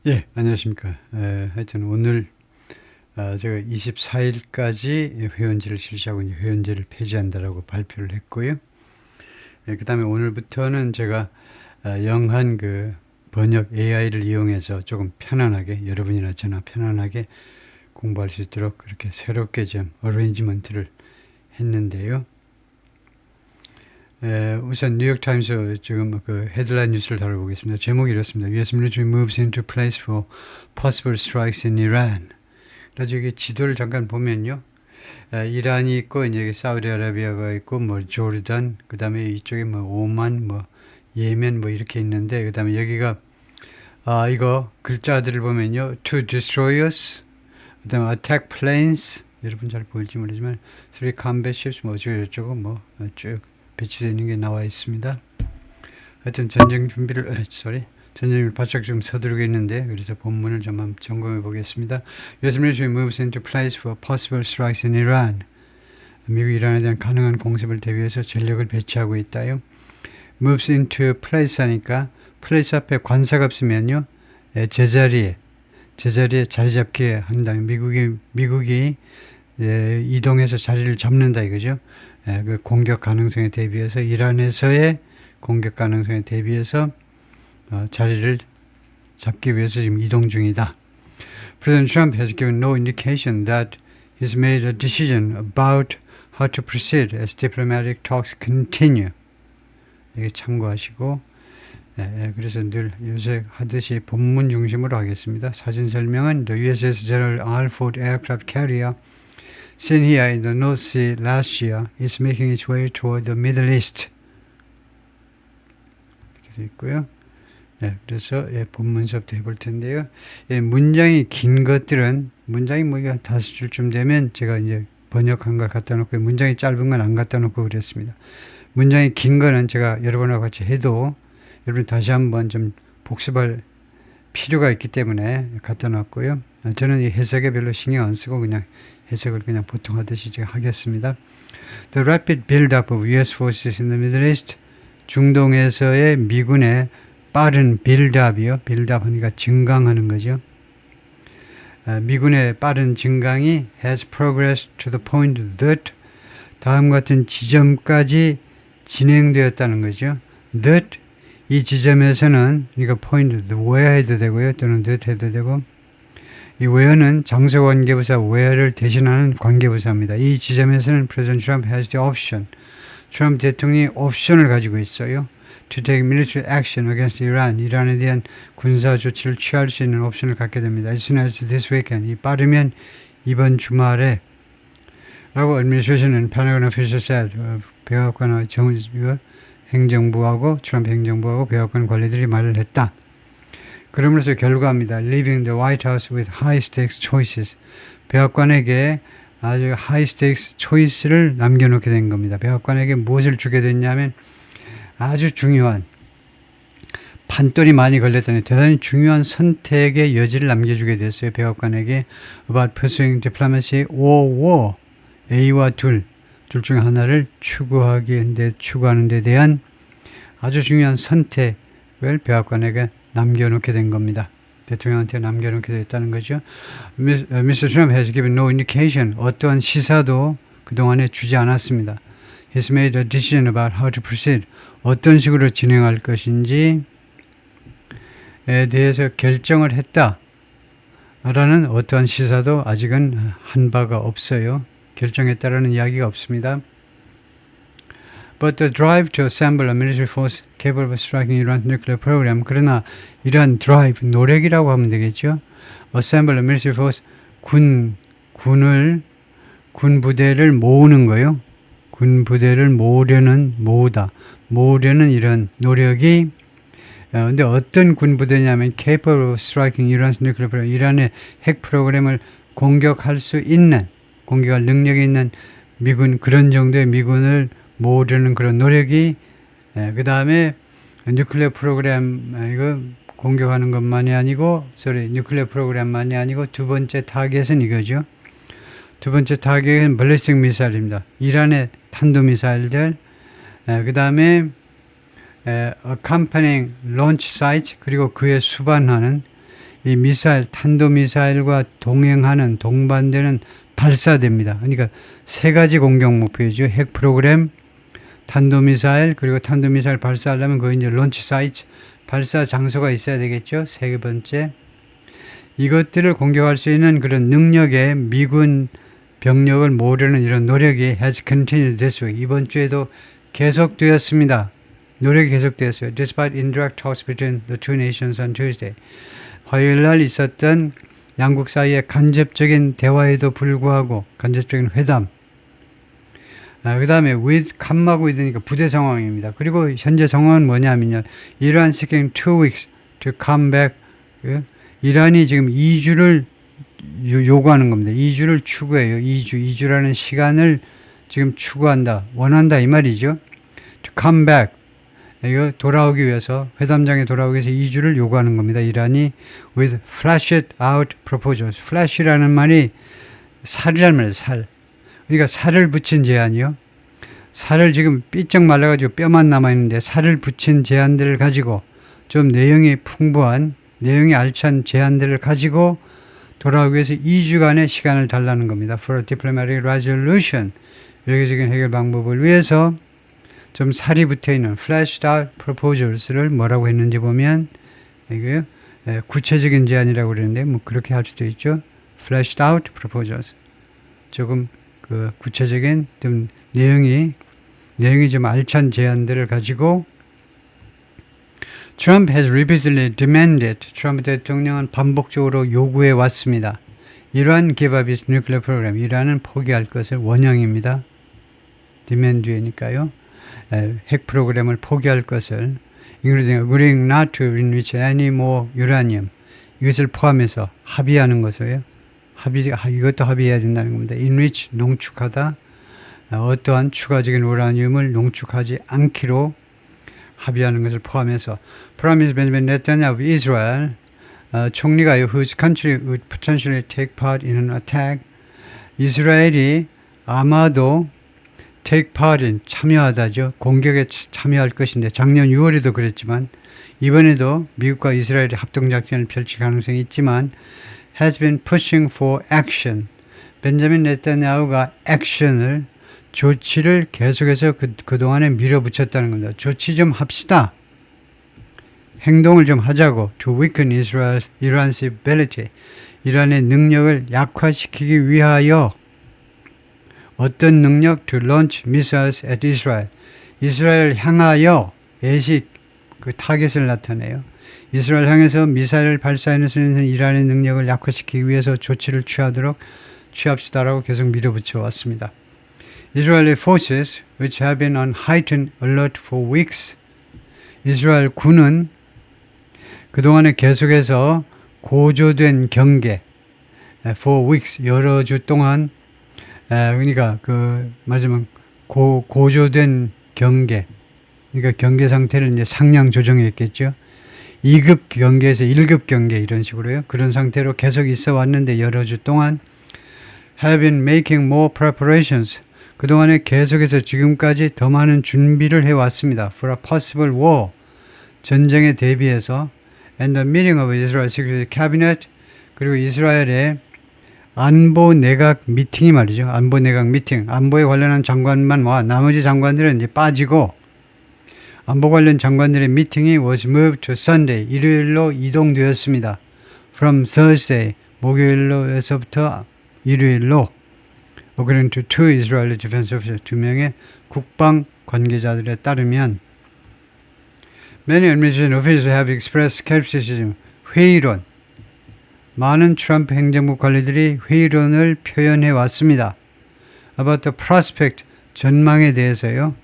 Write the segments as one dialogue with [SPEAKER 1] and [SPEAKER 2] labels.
[SPEAKER 1] 예, 안녕하십니까. 하여튼 오늘 제가 24일까지 회원제를 실시하고 이제 회원제를 폐지한다라고 발표를 했고요. 그 다음에 오늘부터는 제가 영한 그 번역 AI를 이용해서 조금 편안하게 여러분이나 저나 편안하게 공부할 수 있도록 그렇게 새롭게 좀 어레인지먼트를 했는데요. 우선 뉴욕타임스 지금 그 헤드라인 뉴스를 다뤄보겠습니다. 제목이 이렇습니다. US military moves into place for possible strikes in Iran. 그래서 여기 지도를 잠깐 보면요. 이란이 있고 이제 사우디아라비아가 있고 뭐 조르단, 그다음에 이쪽에 뭐 오만, 뭐 예멘 뭐 이렇게 있는데, 그다음에 여기가 이거 글자들을 보면요. To destroy us, 그다음에 attack planes, 여러분 잘 보일지 모르지만 three combat ships 뭐 어쩌고 뭐 쭉 배치되어 있는 게 나와 있습니다. 하여튼 전쟁 준비를 전쟁을 바짝 좀 서두르고 있는데, 그래서 본문을 좀 한번 점검해 보겠습니다. US military moves into place for possible strikes in Iran. 미국 이란에 대한 가능한 공습을 대비해서 전력을 배치하고 있다요. moves into place 하니까 place 앞에 관사가 쓰면요, 제자리에 자리 잡게 한다는, 미국이 이동해서 자리를 잡는다 이거죠. 그 공격 가능성에 대비해서, 이란에서의 공격 가능성에 대비해서 자리를 잡기 위해서 지금 이동 중이다. President Trump has given no indication that he's made a decision about how to proceed as diplomatic talks continue. 이게 참고하시고, 그래서 늘 요새 하듯이 본문 중심으로 하겠습니다. 사진 설명은 The USS General R. Ford Aircraft Carrier seen here in the North Sea last year is making its way toward the Middle East. 이렇게 되어 있고요. 그래서 본문 수업도 해볼 텐데요. 문장이 긴 것들은, 문장이 뭐 이거 5줄쯤 되면 제가 이제 번역한 걸 갖다 놓고, 문장이 짧은 건 안 갖다 놓고 그랬습니다. 문장이 긴 거는 제가 여러분하고 같이 해도 여러분 다시 한번 좀 복습할 필요가 있기 때문에 갖다 놨고요. 저는 이 해석에 별로 신경 안 쓰고 그냥 해석을 그냥 보통 하듯이 제가 하겠습니다. The rapid build-up of U.S. forces in the Middle East, 중동에서의 미군의 빠른 빌드업이요. 빌드업 하니까 증강하는 거죠. 미군의 빠른 증강이 has progressed to the point that, 다음 같은 지점까지 진행되었다는 거죠. that, 이 지점에서는, 그러니까 point, where 해도 되고요. 또는 that 해도 되고, 이 where는 장소 관계부사 where를 대신하는 관계부사입니다. 이 지점에서는 President Trump has the option, 트럼프 대통령이 옵션을 가지고 있어요. To take military action against Iran, 이란에 대한 군사 조치를 취할 수 있는 옵션을 갖게 됩니다. As soon as this weekend, 이 빠르면 이번 주말에, 라고 administration and Pentagon officials said, 백악관 행정부하고 트럼프 행정부하고 백악관 관리들이 말을 했다. 그러면서 결과입니다. Leaving the White House with high stakes choices. 백악관에게 아주 high stakes choice를 남겨놓게 된 겁니다. 백악관에게 무엇을 주게 됐냐면 아주 중요한, 판돈이 많이 걸렸다는 대단히 중요한 선택의 여지를 남겨주게 됐어요. 백악관에게 about pursuing diplomacy or war, A와 둘 중에 하나를 추구하는 데 대한 아주 중요한 선택을 백악관에게 남겨놓게 된 겁니다. 대통령한테 남겨놓게 됐다는 거죠. Mr. Trump has given no indication, 어떠한 시사도 그동안에 주지 않았습니다. He's made a decision about how to proceed, 어떤 식으로 진행할 것인지에 대해서 결정을 했다 라는 어떠한 시사도 아직은 한 바가 없어요. 결정했다라는 이야기가 없습니다. But the drive to assemble a military force capable of striking Iran's nuclear program, 그러나 이러한 drive, 노력이라고 하면 되겠죠. Assemble a military force, 군 부대를 모으는 거요. 군 부대를 모으려는 이런 노력이, 근데 어떤 군 부대냐면 capable of striking Iran's nuclear program, 이란의 핵 프로그램을 공격할 능력이 있는 미군, 그런 정도의 미군을 모으려는 그런 노력이, 그 다음에 뉴클리어 프로그램 이거 공격하는 것만이 아니고, 뉴클리어 프로그램만이 아니고 두 번째 타겟은 이거죠. 두 번째 타겟은 발리스틱 미사일입니다. 이란의 탄도미사일들, 그 다음에 accompanying launch site, 그리고 그에 수반하는 이 미사일, 탄도미사일과 동행하는, 동반되는 발사됩니다. 그러니까 세 가지 공격 목표이죠. 핵 프로그램, 탄도미사일, 그리고 탄도미사일 발사하려면 그 이제 론치 사이트, 발사 장소가 있어야 되겠죠. 세 번째. 이것들을 공격할 수 있는 그런 능력의 미군 병력을 모으려는 이런 노력이 has continued this week. 이번 주에도 계속되었습니다. 노력이 계속되었어요. Despite indirect talks between the two nations on Tuesday. 화요일 날 있었던 양국 사이의 간접적인 대화에도 불구하고 간접적인 회담. 그 다음에 with 칸마고 있으니까 부대 상황입니다. 그리고 현재 상황은 뭐냐면요. 이란 seeking 2 weeks to come back. 이란이 지금 2주를 요구하는 겁니다. 2주를 추구해요. 2주라는 시간을 지금 추구한다. 원한다 이 말이죠. To come back. 이거 돌아오기 위해서, 회담장에 돌아오기 위해서 2주를 요구하는 겁니다. 이란이 with fleshed out proposals. flesh라는 말이 살이라는 말이에요. 살. 그러니까 살을 붙인 제안이요. 살을 지금 삐쩍 말라가지고 뼈만 남아있는데 살을 붙인 제안들을 가지고 좀 내용이 풍부한, 내용이 알찬 제안들을 가지고 돌아오기 위해서 2주간의 시간을 달라는 겁니다. For a diplomatic resolution. 외교적인 해결 방법을 위해서 좀 살이 붙어있는 fleshed out proposals를 뭐라고 했는지 보면 이게 구체적인 제안이라고 그러는데 뭐 그렇게 할 수도 있죠. fleshed out proposals. 조금 그 구체적인 좀 내용이 좀 알찬 제안들을 가지고 Trump has repeatedly demanded. 트럼프 대통령은 반복적으로 요구해 왔습니다. 이란 give up its nuclear program. 이란은 포기할 것을 원형입니다. demand니까요. 핵 프로그램을 포기할 것을 including agreeing not to enrich any more uranium. 이것을 포함해서 합의하는 것이에요. 이것도 합의해야 된다는 겁니다. enrich, 농축하다. 어떠한 추가적인 우라늄을 농축하지 않기로 합의하는 것을 포함해서 Prime Minister Benjamin Netanyahu of Israel 총리가요, whose country would potentially take part in an attack. 이스라엘이 아마도 take part in, 참여하다죠. 공격에 참여할 것인데 작년 6월에도 그랬지만 이번에도 미국과 이스라엘이 합동작전을 펼칠 가능성이 있지만 has been pushing for action. 벤자민 네타냐후가 액션을, 조치를 계속해서 그동안에 밀어붙였다는 겁니다. 조치 좀 합시다. 행동을 좀 하자고. To weaken Iran's ability. 이란의 능력을 약화시키기 위하여. 어떤 능력? To launch missiles at Israel. 이스라엘 향하여 예식 그 타겟을 나타내요. 이스라엘 향해서 미사일을 발사하는 수는 이란의 능력을 약화시키기 위해서 조치를 취합시다라고 계속 밀어붙여 왔습니다. Israeli forces, which have been on heightened alert for weeks, 이스라엘 군은 그동안에 계속해서 고조된 경계, for weeks, 여러 주 동안, 그러니까 말하자면 고조된 경계, 그러니까 경계 상태를 이제 상향 조정했겠죠. 2급 경계에서 1급 경계 이런 식으로요. 그런 상태로 계속 있어 왔는데 여러 주 동안 have been making more preparations. 그동안에 계속해서 지금까지 더 많은 준비를 해왔습니다. For a possible war. 전쟁에 대비해서 and the meeting of Israel Security Cabinet. 그리고 이스라엘의 안보 내각 미팅이 말이죠. 안보 내각 미팅. 안보에 관련한 장관만 와. 나머지 장관들은 이제 빠지고 안보 관련 장관들의 미팅이 was moved to Sunday. 일요일로 이동되었습니다. From Thursday. 목요일로에서부터 일요일로. According to two Israeli defense officers, 2명의 국방 관계자들에 따르면 Many administration officials have expressed skepticism. 회의론. 많은 트럼프 행정부 관리들이 회의론을 표현해 왔습니다. About the prospect, 전망에 대해서요.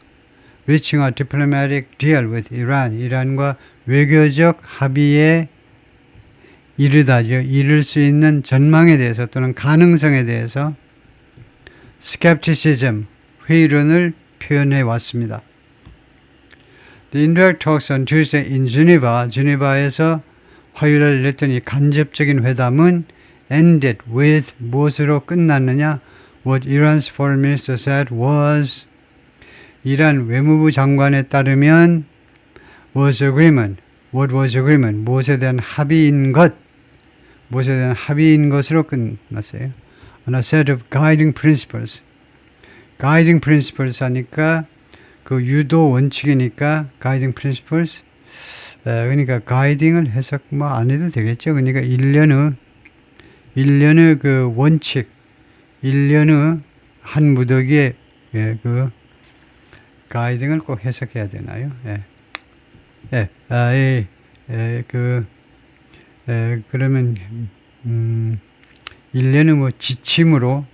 [SPEAKER 1] Reaching a diplomatic deal with Iran. 이란과 외교적 합의에 이를 수 있는 전망에 대해서 또는 가능성에 대해서 skepticism, 회의론을 표현해 왔습니다. The indirect talks on Tuesday in Geneva, 제네바에서 화요일에 열렸던 이 간접적인 회담은 ended with 무엇으로 끝났느냐? What Iran's foreign minister said was 이란 외무부 장관에 따르면 was agreement. What was agreement? 무엇에 대한 합의인 것. 무엇에 대한 합의인 것으로 끝났어요. On a set of guiding principles. guiding principles 하니까 그 유도 원칙이니까 guiding principles. 그러니까 guiding을 해석 뭐 안 해도 되겠죠. 그러니까 일련의 그 원칙, 일련의 한 무더기에 그 guiding을 꼭 해석해야 되나요? 그러면 일련의 뭐 지침으로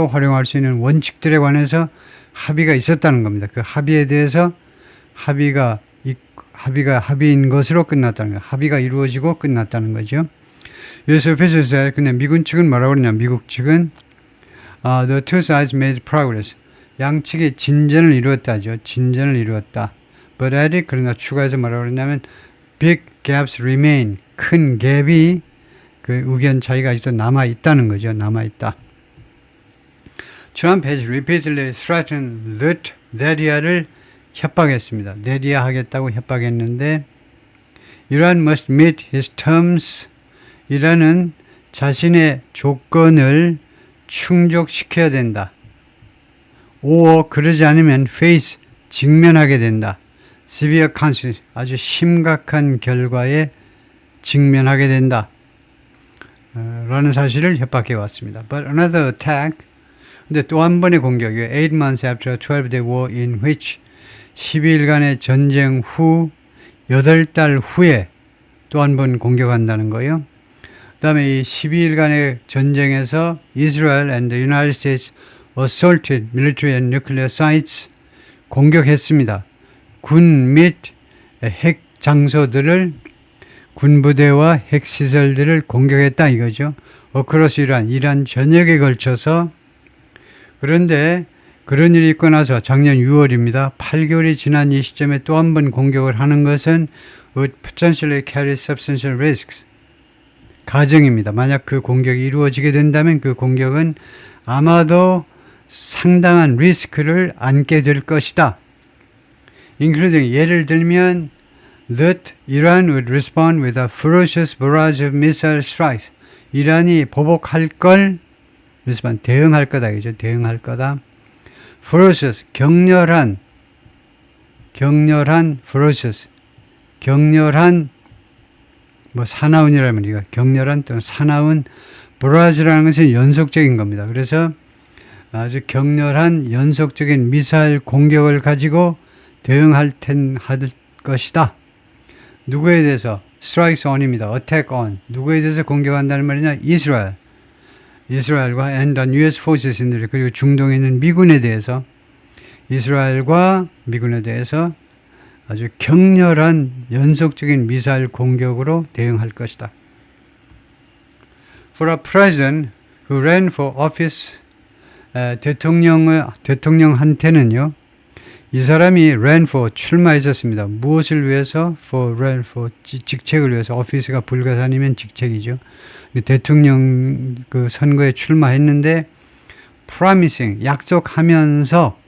[SPEAKER 1] 활용할 수 있는 원칙들에 관해서 합의가 있었다는 겁니다. 그 합의에 대해서 합의인 것으로 끝났다는 거예요. 합의가 이루어지고 끝났다는 거죠. US officials said, 근데 미군 측은 뭐라고 그러냐? 미국 측은 the two sides made progress. 양측이 진전을 이루었다죠. 진전을 이루었다. But added, 그러나 추가해서 뭐라고 그러냐면 big gaps remain. 큰 갭이 그 의견 차이가 아직도 남아있다는 거죠. 남아있다. Trump has repeatedly threatened that 네리아를 협박했습니다. 네리아 하겠다고 협박했는데 Iran must meet his terms. 이란은 자신의 조건을 충족시켜야 된다. or 그러지 않으면 face 직면하게 된다. severe consequence 아주 심각한 결과에 직면하게 된다. 라는 사실을 협박해 왔습니다. But another attack. 근데 또 한 번의 공격이에요. 8 months after a 12-day war in which 12일간의 전쟁 후 8달 후에 또 한 번 공격한다는 거예요. 그 다음에 이 12일간의 전쟁에서 Israel and the United States assaulted military and nuclear sites 공격했습니다. 군 및 핵 장소들을 군부대와 핵시설들을 공격했다 이거죠. 어크로스 이란 전역에 걸쳐서. 그런데 그런 일이 있고 나서 작년 6월입니다. 8개월이 지난 이 시점에 또 한 번 공격을 하는 것은 would potentially carry substantial risks. 가정입니다. 만약 그 공격이 이루어지게 된다면 그 공격은 아마도 상당한 리스크를 안게 될 것이다. including 예를 들면 that Iran would respond with a ferocious barrage of missile strikes. 이란이 보복할 걸 respond, 대응할 거다. 그죠? 대응할 거다. ferocious, 격렬한 ferocious, 격렬한 뭐 사나운이라면 우리가 격렬한 또는 사나운 barrage라는 것은 연속적인 겁니다. 그래서 아주 격렬한 연속적인 미사일 공격을 가지고 대응할 것이다. 누구에 대해서? strikes on입니다. attack on. 누구에 대해서 공격한다는 말이냐? 이스라엘과 and on US forces 그리고 중동에 있는 미군에 대해서 이스라엘과 미군에 대해서 아주 격렬한 연속적인 미사일 공격으로 대응할 것이다. For a president who ran for office, 대통령한테는요, 이 사람이 ran for 출마했었습니다. 무엇을 위해서? ran for 직책을 위해서. office가 불가사니면 직책이죠. 대통령 그 선거에 출마했는데 promising 약속하면서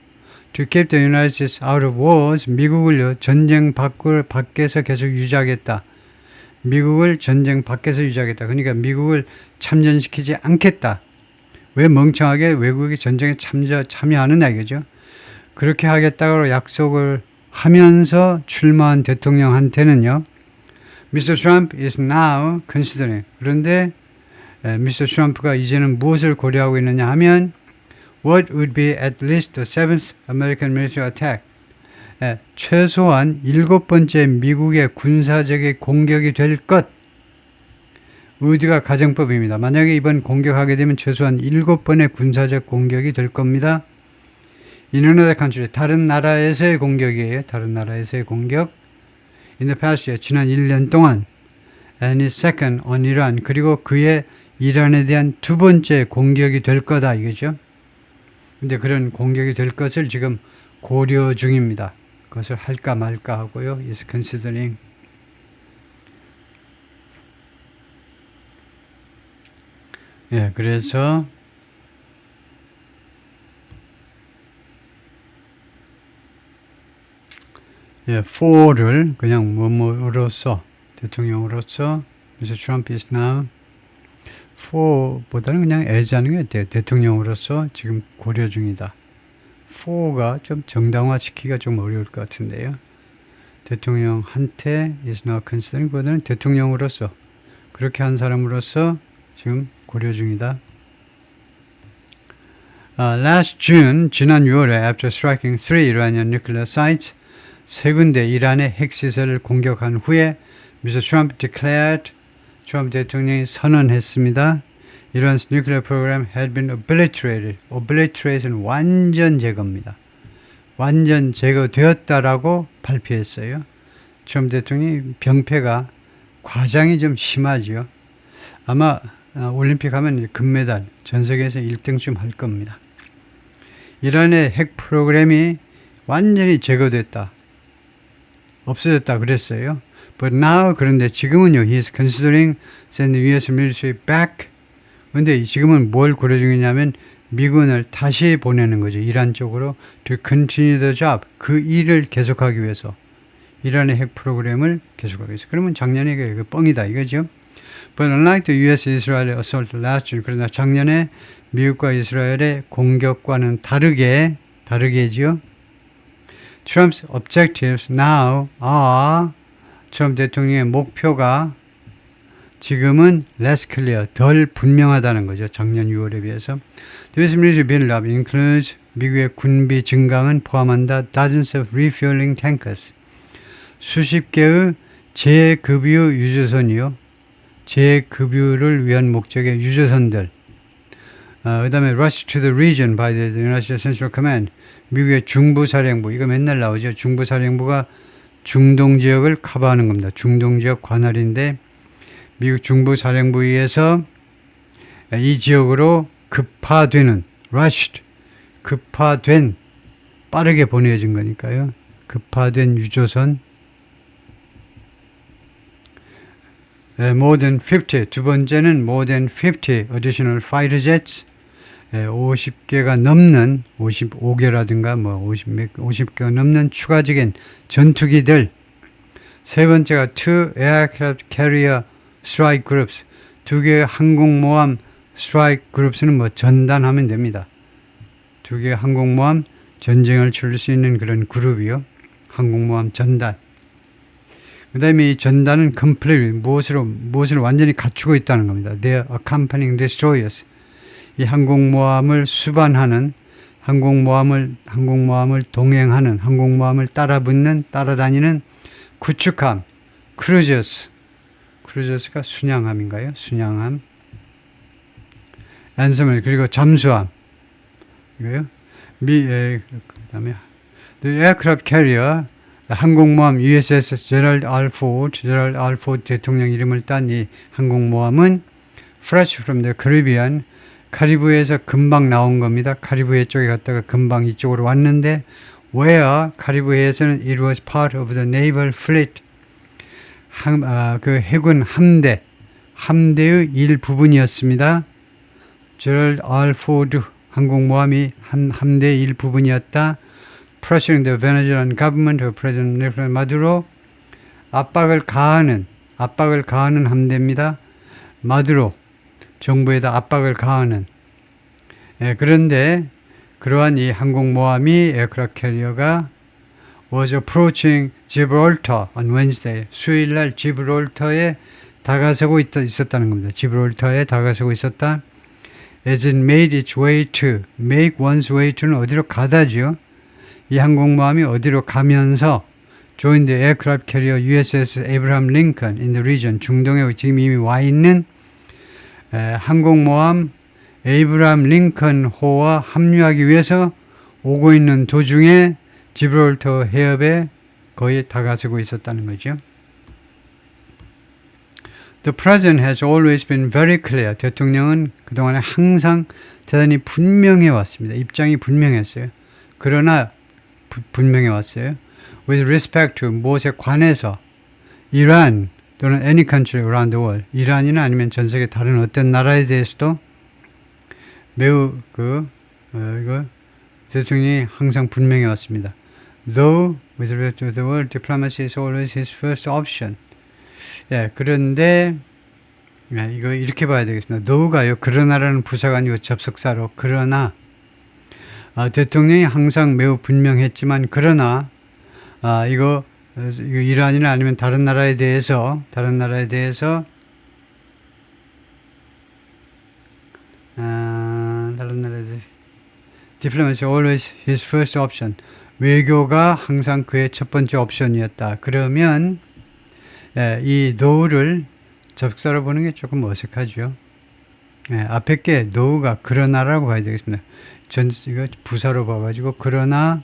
[SPEAKER 1] to keep the United States out of wars 미국을요 전쟁 밖에서 계속 유지하겠다. 미국을 전쟁 밖에서 유지하겠다. 그러니까 미국을 참전시키지 않겠다. 왜 멍청하게 외국이 전쟁에 참여하느냐 이거죠. 그렇게 하겠다고 약속을 하면서 출마한 대통령한테는요. Mr. Trump is now considering. 그런데 Mr. 트럼프가 이제는 무엇을 고려하고 있느냐 하면 What would be at least the seventh American military attack. 최소한 7번째 미국의 군사적인 공격이 될 것. would가 가정법입니다. 만약에 이번 공격하게 되면 최소한 7번의 군사적 공격이 될 겁니다. In another country, 다른 나라에서의 공격이에요. 다른 나라에서의 공격. In the past year, 지난 1년 동안 and his second on Iran, 그리고 그의 이란에 대한 두 번째 공격이 될 거다 이거죠. 근데 그런 공격이 될 것을 지금 고려 중입니다. 그것을 할까 말까 하고요. is considering. 예, 그래서 for를 그냥 뭐뭐로서 대통령으로서 Mr. Trump is now for보다는 그냥 as 하는 게 어때요? 대통령으로서 지금 고려 중이다. for가 좀 정당화시키기가 좀 어려울 것 같은데요. 대통령한테 is now considering 보다는 대통령으로서 그렇게 한 사람으로서 지금 고려 중이다. Last June, 지난 6월에 after striking 3 Iranian nuclear sites, 세 군데 이란의 핵시설을 공격한 후에 Mr. Trump declared, 트럼프 대통령이 선언했습니다. Iran's nuclear program had been obliterated. obliteration 완전 제거입니다. 완전 제거되었다라고 발표했어요. 트럼프 대통령이 병폐가 과장이 좀 심하지요. 아마 올림픽 하면 금메달 전 세계에서 1등쯤 할 겁니다. 이란의 핵 프로그램이 완전히 제거됐다. 없어졌다 그랬어요. But now 그런데 지금은요. He is considering sending US military back. 근데 지금은 뭘 고려 중이냐면 미군을 다시 보내는 거죠. 이란 쪽으로 to continue the job. 그 일을 계속하기 위해서. 이란의 핵 프로그램을 계속하기 위해서. 그러면 작년에 그 뻥이다 이거죠. But unlike the US-Israel assault last June, 그러나 작년에 미국과 이스라엘의 공격과는 다르게지요. Trump's objectives now are 트럼프 대통령의 목표가 지금은 less clear, 덜 분명하다는 거죠. 작년 6월에 비해서. The US military build-up includes 미국의 군비 증강은 포함한다. dozens of refueling tankers. 수십 개의 재급유 유조선이요. 재급유를 위한 목적의 유조선들. 그 다음에 rush to the region by the United States Central Command. 미국의 중부사령부. 이거 맨날 나오죠. 중부사령부가 중동 지역을 커버하는 겁니다. 중동 지역 관할인데 미국 중부사령부에 의해서 이 지역으로 급파되는 rushed, 급파된 빠르게 보내진 거니까요. 급파된 유조선 more than 50, 두 번째는 more than 50 additional fighter jets 50개가 넘는 55개라든가 뭐 50개가 넘는 추가적인 전투기들. 세 번째가 two aircraft carrier strike groups. 두 개의 항공모함 strike groups는 뭐 전단하면 됩니다. 두 개의 항공모함 전쟁을 치를 수 있는 그런 그룹이요. 항공모함 전단. 그 다음에 이 전단은 complete 무엇을 완전히 갖추고 있다는 겁니다. They are accompanying destroyers. 이 항공모함을 수반하는, 항공모함을 동행하는, 항공모함을 따라다니는 구축함, 크루저스가 순양함인가요? 순양함, 앤서멜, 그리고 잠수함, 이거요. 그다음에 the aircraft carrier, 항공모함 USS 제럴드 R. 포드 대통령 이름을 딴 이 항공모함은 fresh from the Caribbean, 카리브해에서 금방 나온 겁니다. 카리브해 쪽에 갔다가 금방 이쪽으로 왔는데 where 카리브해에서는 it was part of the naval fleet. 그 해군 함대의 일부분이었습니다. 제럴드 R. 포드 항공모함이 함대의 일부분이었다. pressuring the Venezuelan government of President Nicolas Maduro. 압박을 가하는 함대입니다. 마두로 정부에다 압박을 가하는. 그런데 그러한 이 항공모함이 에어크래프트 캐리어가 was approaching Gibraltar on Wednesday. 수요일날 지브롤터에 다가서고 있었다는 겁니다. 지브롤터에 다가서고 있었다. As it made its way to, make one's way to는 어디로 가다지요. 이 항공모함이 어디로 가면서 join the aircraft carrier USS Abraham Lincoln in the region. 중동에 지금 이미 와 있는 항공모함 에이브람 링컨호와 합류하기 위해서 오고 있는 도중에 지브롤터 해협에 거의 다가서고 있었다는 거죠. The president has always been very clear. 대통령은 그동안에 항상 대단히 분명해 왔습니다. 입장이 분명했어요. 그러나 분명해 왔어요. With respect to 무엇에 관해서 이란 또는 any country around the world, 이란이나 아니면 전 세계 다른 어떤 나라에 대해서도 매우 이거 대통령이 항상 분명해 왔습니다. Though with respect to the world, diplomacy is always his first option. 그런데 네, 이거 이렇게 봐야 되겠습니다. thouggh가요. 그러나라는 부사가 아니고 접속사로 그러나 대통령이 항상 매우 분명했지만 그러나 이거 이란이나 아니면 다른 나라에 대해서 다른 나라에 대해서 diplomacy always his first option. 외교가 항상 그의 첫 번째 옵션이었다. 그러면 이 though를 접속사로 보는 게 조금 어색하죠. 앞에 게 though가 그러나라고 봐야 되겠습니다. 이거 부사로 봐가지고 그러나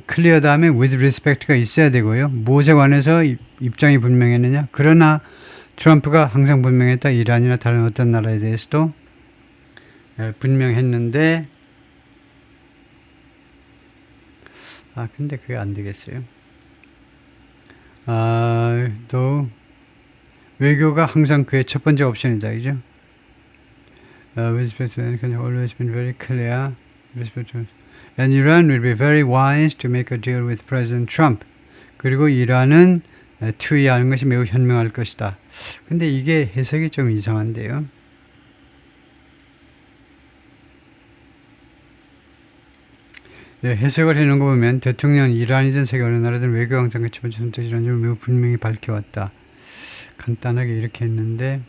[SPEAKER 1] 클리어 다음에 with respect가 있어야 되고요. 무엇에 관해서 입장이 분명했느냐? 그러나 트럼프가 항상 분명했다. 이란이나 다른 어떤 나라에 대해서도 분명했는데 근데 그게 안 되겠어요. 또 외교가 항상 그의 첫 번째 옵션이다. 그죠? with respect to always been very clear. And Iran will be very wise to make a deal with President Trump. 그리고 이란은 투의하는 것이 매우 현명할 것이다. 근데 이게 해석이 좀 이상한데요. 해석을 해놓은 거 보면 대통령은 이란이든 세계 어느 나라든 외교 항상 첫 번째 선택이라는 점을 매우 분명히 밝혀왔다. 간단하게 이렇게 했는데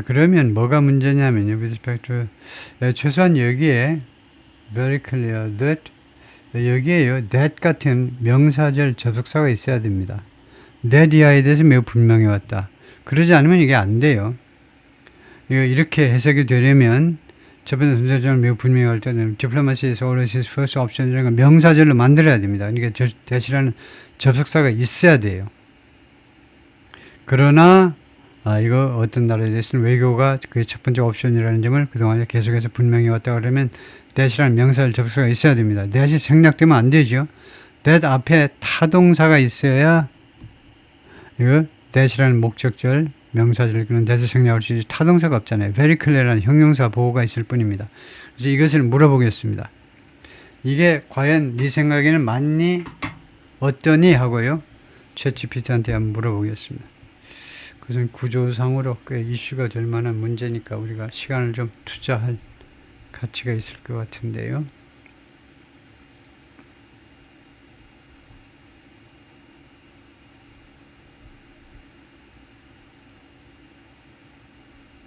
[SPEAKER 1] 그러면 뭐가 문제냐면요. with respect to 최소한 여기에 very clear that 여기에요. that 같은 명사절 접속사가 있어야 됩니다. that 이하에 대해서 매우 분명해 왔다. 그러지 않으면 이게 안 돼요. 이거 이렇게 해석이 되려면 첫 번째 선택점을 매우 분명히 할 때는 diplomacy is always his first option이라는 걸 명사절로 만들어야 됩니다. 그러니까 that이라는 접속사가 있어야 돼요. 그러나 이거 어떤 나라에 대해서는 외교가 그의 첫 번째 옵션이라는 점을 그동안 계속해서 분명히 왔다 그러면 that이라는 명사절 접속사가 있어야 됩니다. that이 생략되면 안 되죠. that 앞에 타동사가 있어야 이거 that이라는 목적절 명사절 그런 that을 생략할 수 있지 타동사가 없잖아요. very clear라는 형용사 보호가 있을 뿐입니다. 그래서 이것을 물어보겠습니다. 이게 과연 네 생각에는 맞니? 어떠니? 하고요. 챗GPT한테 한번 물어보겠습니다. 그것은 구조상으로 꽤 이슈가 될 만한 문제니까 우리가 시간을 좀 투자할 가치가 있을 것 같은데요.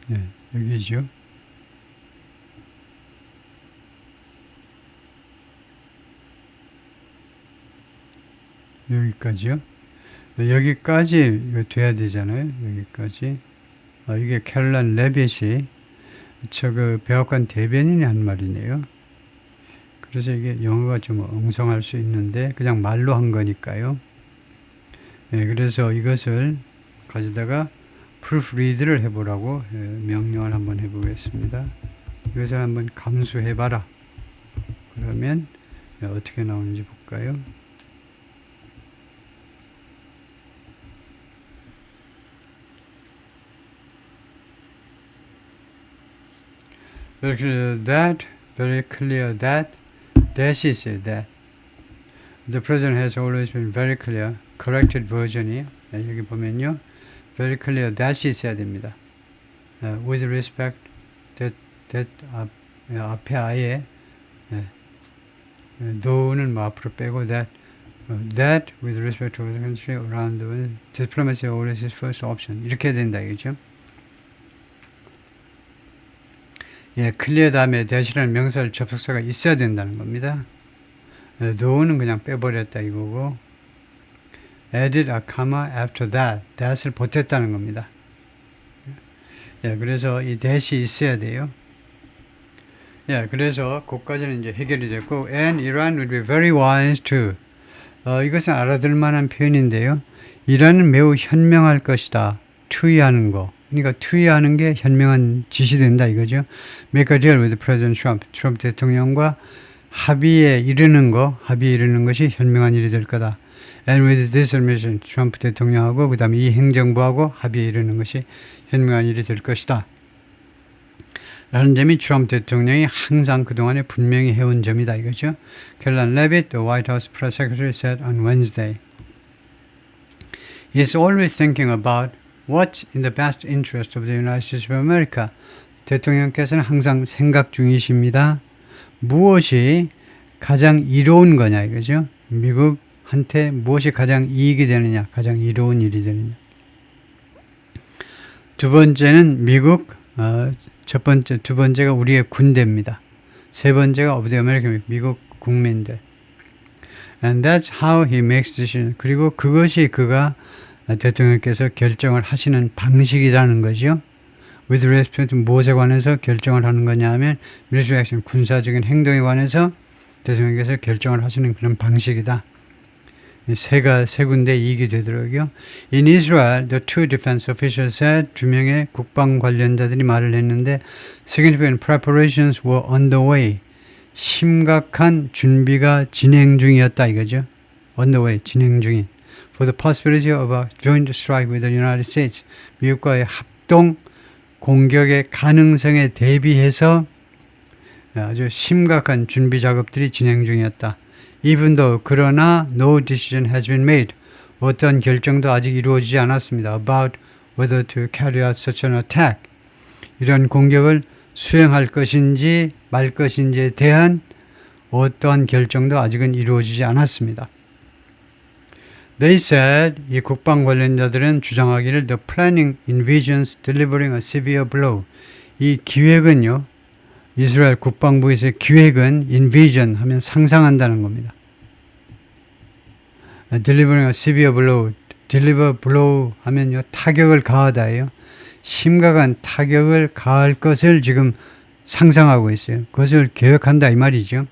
[SPEAKER 1] 네, 여기죠. 여기까지요. 여기까지 이거 돼야 되잖아요. 여기까지. 이게 캐롤라인 레빗이 그 백악관 대변인이 한 말이네요. 그래서 이게 영어가 좀 엉성할 수 있는데 그냥 말로 한 거니까요. 그래서 이것을 가져다가 proofread를 해보라고 명령을 한번 해보겠습니다. 이것을 한번 감수해봐라. 그러면 어떻게 나오는지 볼까요? very clear that that이 있어요. that the president has always been very clear. corrected version이에요. 여기 보면요. very clear that이 있어야 됩니다. with respect that 앞에 아예 though는 뭐 앞으로 빼고 that with respect to the country around the world diplomacy always is first option 이렇게 된다 이거죠. clear 다음에 that이라는 명사를 접속사가 있어야 된다는 겁니다. though는 그냥 빼버렸다 이거고 added a comma after that을 보탰다는 겁니다. 그래서 이 that이 있어야 돼요. 그래서 그것까지는 이제 해결이 됐고 and Iran would be very wise to 이것은 알아들 만한 표현인데요. 이란은 매우 현명할 것이다. 투의하는 거. 그러니까 투의하는 게 현명한 짓이 된다 이거죠. Make a deal with President Trump. 트럼프 대통령과 합의에 이르는 것이 현명한 일이 될 거다. And with this administration, 트럼프 대통령하고 그 다음에 이 행정부하고 합의에 이르는 것이 현명한 일이 될 것이다. 라는 점이 트럼프 대통령이 항상 그동안에 분명히 해온 점이다 이거죠. 켈런 레빗, the White House press secretary said on Wednesday. He is always thinking about what's in the best interest of the United States of America. 대통령께서는 항상 생각 중이십니다. 무엇이 가장 이로운 거냐 이거죠. 미국한테 무엇이 가장 이익이 되느냐, 가장 이로운 일이 되느냐. 두 번째는 미국, 두 번째가 우리의 군대입니다. 세 번째가 of the American, 미국 국민들. And that's how he makes decisions. 그리고 그것이 그가 대통령께서 결정을 하시는 방식이라는 거죠. With respect to 무엇에 관해서 결정을 하는 거냐 하면 military action, 군사적인 행동에 관해서 대통령께서 결정을 하시는 그런 방식이다. 세 군데 이익이 되더라고요. In Israel, the two defense officials said, 두 명의 국방 관련자들이 말을 했는데 significant preparations were on the way. 심각한 준비가 진행 중이었다 이거죠. On the way, 진행 중인. For the possibility of a joint strike with the United States. 미국과의 합동 공격의 가능성에 대비해서 아주 심각한 준비 작업들이 진행 중이었다. Even though, 그러나 no decision has been made. 어떤 결정도 아직 이루어지지 않았습니다. About whether to carry out such an attack. 이런 공격을 수행할 것인지 말 것인지에 대한 어떠한 결정도 아직은 이루어지지 않았습니다. They said, 이 국방 관련자들은 주장하기를 the planning envisions delivering a severe blow. 이 기획은요, 이스라엘 국방부에서의 기획은 envision 하면 상상한다는 겁니다. delivering a severe blow, deliver blow 하면요, 타격을 가하다예요. 심각한 타격을 가할 것을 지금 상상하고 있어요. 그것을 계획한다 이 말이죠.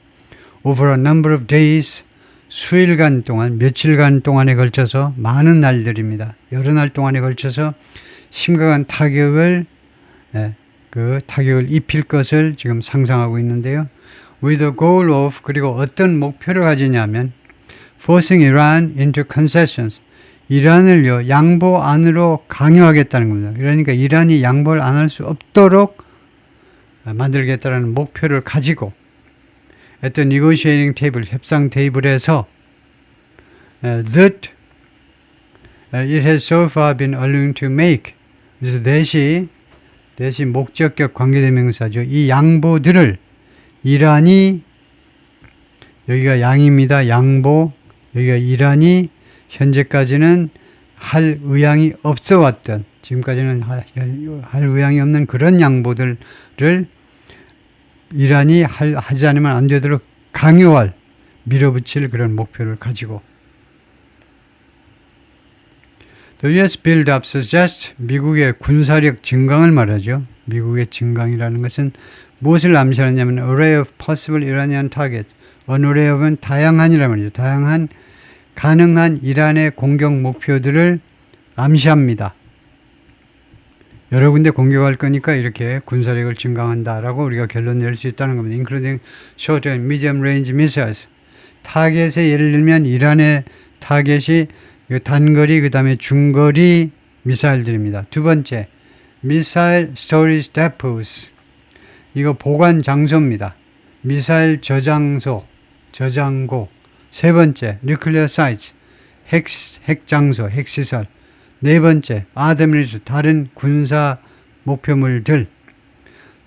[SPEAKER 1] Over a number of days, 수일간 동안, 며칠간 동안에 걸쳐서 많은 날들입니다. 여러 날 동안에 걸쳐서 심각한 타격을 입힐 것을 지금 상상하고 있는데요. With the goal of, 그리고 어떤 목표를 가지냐면 forcing Iran into concessions. 이란을요, 양보 안으로 강요하겠다는 겁니다. 그러니까 이란이 양보를 안 할 수 없도록 만들겠다는 목표를 가지고 at the negotiating table, 협상 테이블에서 that it has so far been unwilling to make. 그래서 대시 목적격 관계대명사죠. 이 양보들을 이란이, 여기가 양입니다. 양보, 여기가 이란이 현재까지는 할 의향이 없어 왔던, 지금까지는 할 의향이 없는 그런 양보들을 이란이 하지 않으면 안 되도록 강요할, 밀어붙일 그런 목표를 가지고. The US build-up suggests 미국의 군사력 증강을 말하죠. 미국의 증강이라는 것은 무엇을 암시하느냐면 array of possible Iranian targets. An array of은 다양한이라는 말이죠. 다양한 가능한 이란의 공격 목표들을 암시합니다. 여러 군데 공격할 거니까 이렇게 군사력을 증강한다라고 우리가 결론 낼 수 있다는 겁니다. Including short and medium range missiles. 타겟에 예를 들면 이란의 타겟이 단거리 그 다음에 중거리 미사일들입니다. 두 번째, missile storage depots. 이거 보관 장소입니다. 미사일 저장소, 저장고. 세 번째, nuclear sites. 핵 장소, 핵시설. 네 번째, other 다른 군사 목표물들.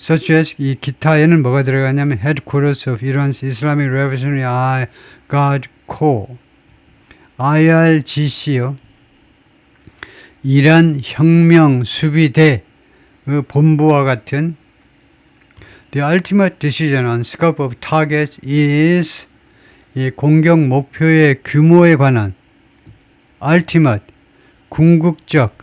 [SPEAKER 1] such as 이 기타에는 뭐가 들어가냐면 headquarters of Iran's Islamic Revolutionary Guard Corps. IRGC요. 이란 혁명 수비대 그 본부와 같은 The ultimate decision on scope of targets is 이 공격 목표의 규모에 관한 ultimate 궁극적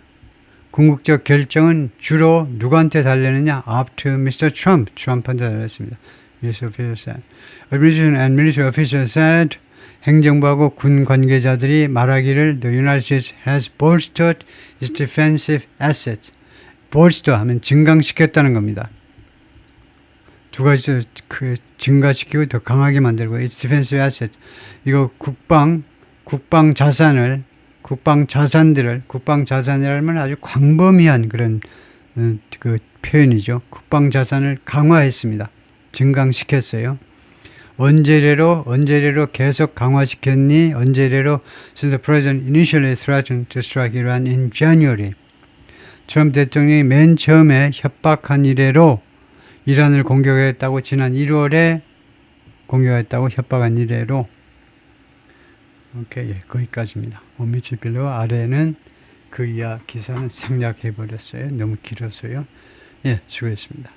[SPEAKER 1] 결정은 주로 누구한테 달리느냐? Up to Mr. Trump. 트럼프한테 달렸습니다. Military officials said. Administration and military officials said. 행정부하고 군 관계자들이 말하기를 The United States has bolstered its defensive assets. bolster 하면 증강시켰다는 겁니다. 두 가지 증가시키고 더 강하게 만들고 its defensive assets. 이거 국방 자산들을 국방 자산이라면 아주 광범위한 그런 그 표현이죠. 국방 자산을 강화했습니다. 증강시켰어요. 언제래로 계속 강화시켰니? 언제래로 since the president initially threatened to strike Iran in January. 트럼프 대통령이 맨 처음에 협박한 이래로 이란을 공격했다고 지난 1월에 공격했다고 협박한 이래로 오케이, 예, 거기까지입니다. 원미치 빌로 아래는 그 이하 기사는 생략해 버렸어요. 너무 길어서요. 예, 수고했습니다.